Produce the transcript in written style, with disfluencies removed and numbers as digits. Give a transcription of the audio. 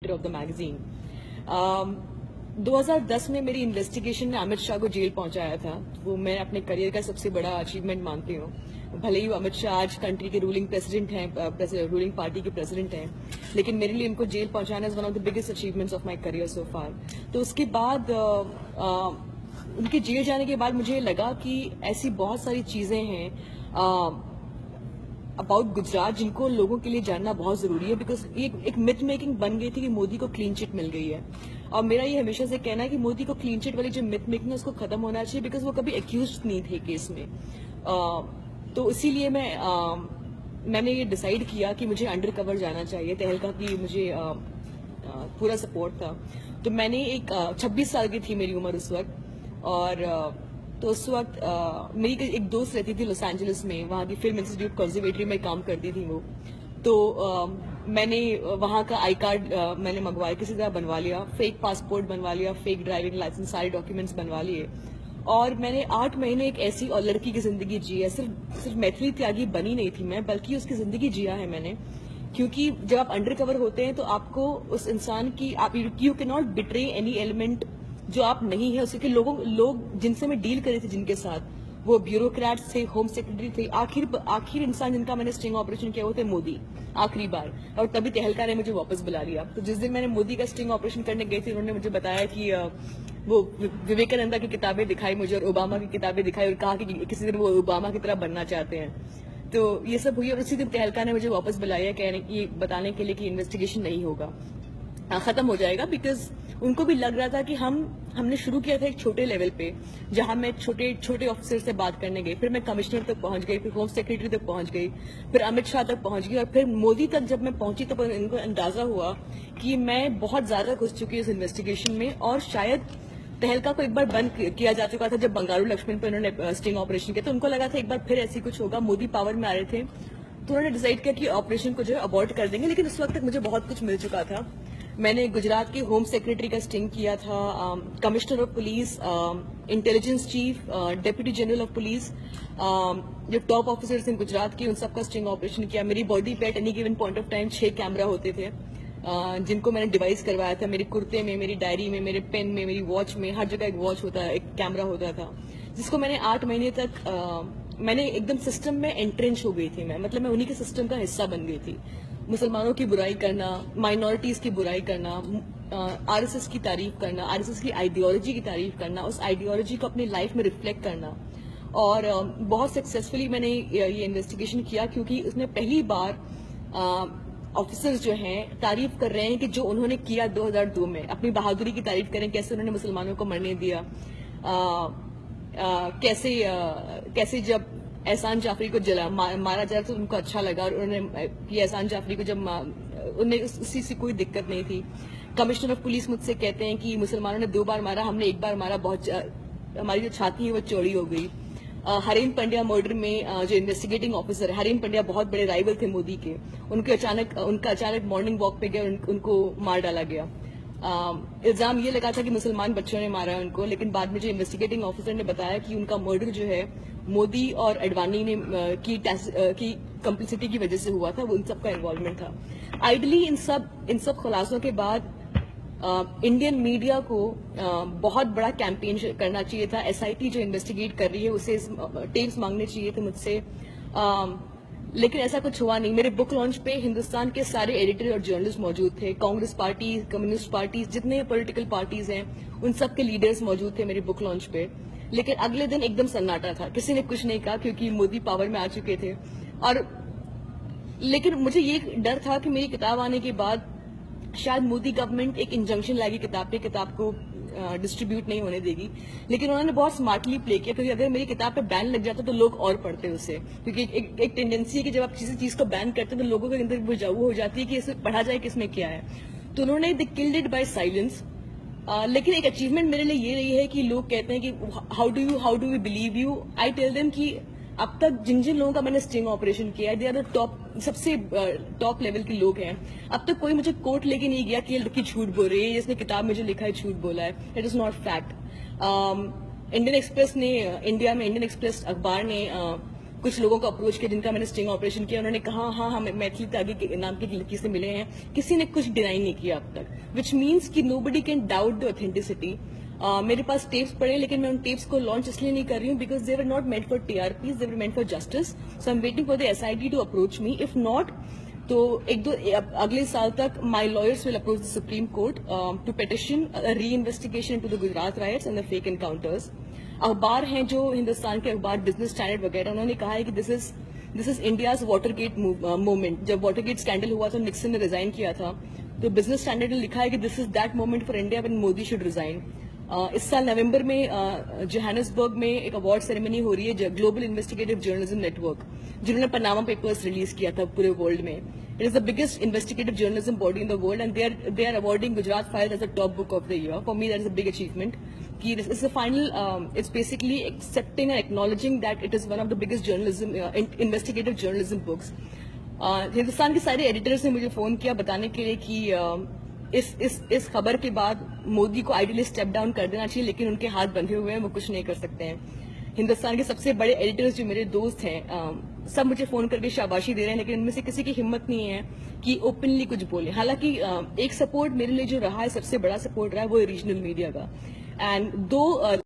Of the magazine. 2010 में मेरी investigation ने अमित शाह को जेल पहुंचाया था। वो मैं अपने करियर का सबसे बड़ा अचीवमेंट मानती हूँ। भले ही वो अमित शाह आज कंट्री के रूलिंग प्रेसिडेंट हैं, रूलिंग पार्टी के प्रेसिडेंट हैं, लेकिन मेरे लिए इनको जेल पहुंचाना is one of the biggest achievements of my career so far. तो उसके बाद उनके जेल जाने के बाद मुझे लगा कि ऐसी बहुत सारी चीजें हैं अबाउट गुजरात जिनको लोगों के लिए जानना बहुत जरूरी है, बिकॉज एक मिथ मेकिंग बन गई थी कि मोदी को क्लीन चिट मिल गई है। और मेरा ये हमेशा से कहना है कि मोदी को क्लीन चिट वाली जो मिथ मेकिंग है उसको खत्म होना चाहिए, बिकॉज वो कभी एक्यूज नहीं थे केस में। तो इसीलिए मैंने ये डिसाइड किया कि मुझे अंडर कवर जाना चाहिए। तहलका की मुझे पूरा सपोर्ट था। तो मैंने 26 साल की थी मेरी उम्र उस वक्त, और तो उस वक्त मेरी एक दोस्त रहती थी लॉस एंजलिस में, वहाँ की फिल्म इंस्टीट्यूट कंजर्वेटरी में काम करती थी वो। तो मैंने वहाँ का आई कार्ड मैंने मंगवाया, किसी तरह बनवा लिया, फेक पासपोर्ट बनवा लिया, फेक ड्राइविंग लाइसेंस, सारे डॉक्यूमेंट्स बनवा लिए, और मैंने 8 महीने एक ऐसी और लड़की की जिंदगी जी है। सिर्फ मैथिली त्यागी बनी नहीं थी मैं, बल्कि उसकी जिंदगी जिया है मैंने। क्योंकि जब आप अंडर कवर होते हैं तो आपको उस इंसान की you can not betray any element जो आप नहीं है उसके। लोग जिनसे मैं डील करे थे, जिनके साथ, वो ब्यूरोक्रेट्स थे, होम सेक्रेटरी थे, आखिर इंसान जिनका मैंने स्टिंग ऑपरेशन किया वो थे मोदी, आखिरी बार। और तभी तहलका ने मुझे वापस बुला लिया। तो जिस दिन मैंने मोदी का स्टिंग ऑपरेशन करने गई थी, उन्होंने मुझे बताया कि वो विवेकानंदा की किताबें दिखाई मुझे और ओबामा की किताबें दिखाई, और कहा कि किसी दिन वो ओबामा की तरह बनना चाहते हैं। तो ये सब हुई, और उसी दिन तहलका ने मुझे वापस बुलाया ये बताने के लिए कि इन्वेस्टिगेशन नहीं होगा, खत्म हो जाएगा। बिकॉज उनको भी लग रहा था कि हमने शुरू किया था एक छोटे लेवल पे, जहां मैं छोटे ऑफिसर से बात करने गई, फिर मैं कमिश्नर तक पहुंच गई, फिर होम सेक्रेटरी तक पहुंच गई, फिर अमित शाह तक पहुंच गई, और फिर मोदी तक जब मैं पहुंची तो इनको अंदाजा हुआ कि मैं बहुत ज्यादा घुस चुकी हूँ इस इन्वेस्टिगेशन में। और शायद तहलका को एक बार बंद किया जा चुका था जब बंगारू लक्ष्मण पर उन्होंने स्टिंग ऑपरेशन किया, तो उनको लगा था एक बार फिर ऐसी कुछ होगा। मोदी पावर में आ रहे थे तो उन्होंने डिसाइड किया कि ऑपरेशन को जो है अबॉर्ट कर देंगे। लेकिन उस वक्त तक मुझे बहुत कुछ मिल चुका था। मैंने गुजरात के होम सेक्रेटरी का स्टिंग किया था, commissioner of police, intelligence chief, deputy general of police, जो टॉप ऑफिसर्स हैं गुजरात के, उन सबका स्टिंग ऑपरेशन किया। मेरी बॉडी पे at any given point of time 6 camera होते थे, जिनको मैंने डिवाइस करवाया था। मेरे कुर्ते में, मेरी डायरी में, मेरे पेन में, मेरी वॉच में, हर जगह एक वॉच होता है, एक कैमरा होता था, जिसको मैंने 8 महीने तक मैंने एकदम सिस्टम में एंट्रेंच हो गई थी मैं, मतलब मैं उन्हीं के सिस्टम का हिस्सा बन गई थी। मुसलमानों की बुराई करना, माइनॉरिटीज की बुराई करना, आरएसएस की तारीफ करना, आरएसएस की आइडियोलॉजी की तारीफ करना, उस आइडियोलॉजी को अपनी लाइफ में रिफ्लेक्ट करना। और बहुत सक्सेसफुली मैंने ये इन्वेस्टिगेशन किया, क्योंकि उसने पहली बार ऑफिसर्स जो हैं तारीफ कर रहे हैं कि जो उन्होंने किया 2002 में, अपनी बहादुरी की तारीफ करें, कैसे उन्होंने मुसलमानों को मरने दिया, कैसे जब एहसान जाफरी को मारा जाए तो उनको अच्छा लगा, और उन्होंने कि एहसान जाफरी को जब उन्हें उसी से कोई दिक्कत नहीं थी। कमिश्नर ऑफ पुलिस मुझसे कहते हैं कि मुसलमानों ने 2 बार मारा, हमने 1 बार मारा, बहुत हमारी जो छाती है वो चौड़ी हो गई। हरेन पंड्या मर्डर में जो इन्वेस्टिगेटिंग ऑफिसर है, हरेन पंड्या बहुत बड़े राइवल थे मोदी के, उनका अचानक मॉर्निंग वॉक पे गए, उनको मार डाला गया। इल्जाम ये लगा था कि मुसलमान बच्चों ने मारा है उनको, लेकिन बाद में जो इन्वेस्टिगेटिंग ऑफिसर ने बताया कि उनका मर्डर जो है मोदी और अडवाणी ने की कंप्लिसिटी की वजह से हुआ था, वो उन सबका इन्वॉल्वमेंट था। आइडली इन सब खुलासों के बाद इंडियन मीडिया को बहुत बड़ा कैंपेन करना चाहिए था। एसआईटी जो इन्वेस्टिगेट कर रही है उसे टेप्स मांगने चाहिए थे मुझसे, लेकिन ऐसा कुछ हुआ नहीं। मेरे बुक लॉन्च पे हिंदुस्तान के सारे एडिटर और जर्नलिस्ट मौजूद थे, कांग्रेस पार्टी, कम्युनिस्ट पार्टी, जितने पॉलिटिकल पार्टीज हैं उन सब के लीडर्स मौजूद थे मेरे बुक लॉन्च पे। लेकिन अगले दिन एकदम सन्नाटा था, किसी ने कुछ नहीं कहा, क्योंकि मोदी पावर में आ चुके थे। और लेकिन मुझे ये डर था कि मेरी किताब आने के बाद शायद मोदी गवर्नमेंट एक इंजंक्शन लाएगी किताब को डिस्ट्रीब्यूट नहीं होने देगी। लेकिन उन्होंने बहुत स्मार्टली प्ले किया, क्योंकि अगर मेरी किताब पे बैन लग जाता तो लोग और पढ़ते उसे, क्योंकि एक टेंडेंसी है कि जब आप किसी चीज को बैन करते हैं तो लोगों के अंदर वो हो जाती है कि इसे पढ़ा जाए कि इसमें क्या है। तो उन्होंने they killed it by silence. लेकिन एक अचीवमेंट मेरे लिए ये रही है कि लोग कहते हैं कि how do we believe you. I tell them कि अब तक जिन लोगों का मैंने स्टिंग ऑपरेशन किया है, दे आर टॉप, सबसे टॉप लेवल के लोग हैं। अब तक कोई मुझे कोर्ट लेके नहीं गया कि ये लड़की झूठ बोल रही है, जिसने किताब में जो लिखा है झूठ बोला है। It is not fact. Indian express ने, इंडिया में इंडियन एक्सप्रेस अखबार ने कुछ लोगों को अप्रोच किया जिनका मैंने स्टिंग ऑपरेशन किया, उन्होंने कहा हाँ हम मैथिली त्यागी के नाम की लड़की से मिले हैं, किसी ने कुछ डिनाई नहीं किया अब तक, विच मीन्स कि nobody can doubt the authenticity. मेरे पास टेप्स पड़े लेकिन मैं उन टेप्स को लॉन्च इसलिए नहीं कर रही हूँ because they were not meant for TRP, they were meant for justice. So I am waiting for the SIT to approach me. If not तो अगले साल तक my lawyers will approach the supreme court to petition re investigation into the Gujarat riots and the fake encounters. अखबार हैं जो हिंदुस्तान के अखबार, business standard वगैरह, उन्होंने कहा है कि this is India's Watergate moment. जब वाटरगेट स्कैंडल हुआ तो निक्सन ने रिजाइन किया था, तो बिजनेस स्टैंडर्ड ने लिखा है कि this is that moment for India when Modi should resign. इस साल नवंबर में जोहानिसबर्ग में एक अवार्ड सेरेमनी हो रही है ग्लोबल इन्वेस्टिगेटिव जर्नलिज्म नेटवर्क, जिन्होंने पनामा पेपर्स रिलीज किया था पूरे वर्ल्ड में। It is the biggest investigative journalism body in the world and they are awarding Gujarat files as the top book of the year. For me that is a big achievement कि it's the final, it's basically accepting and acknowledging that it is one of the biggest journalism investigative journalism books. Hindustan के सारे editors ने मुझे phone किया बताने के लिए कि इस खबर के बाद मोदी को आइडियली स्टेप डाउन कर देना चाहिए, लेकिन उनके हाथ बंधे हुए हैं, वो कुछ नहीं कर सकते हैं। हिंदुस्तान के सबसे बड़े एडिटर्स जो मेरे दोस्त हैं सब मुझे फोन करके शाबाशी दे रहे हैं, लेकिन इनमें से किसी की हिम्मत नहीं है कि ओपनली कुछ बोले। हालांकि एक सपोर्ट मेरे लिए जो रहा है, सबसे बड़ा सपोर्ट रहा है, वो रीजनल मीडिया का। एंड दो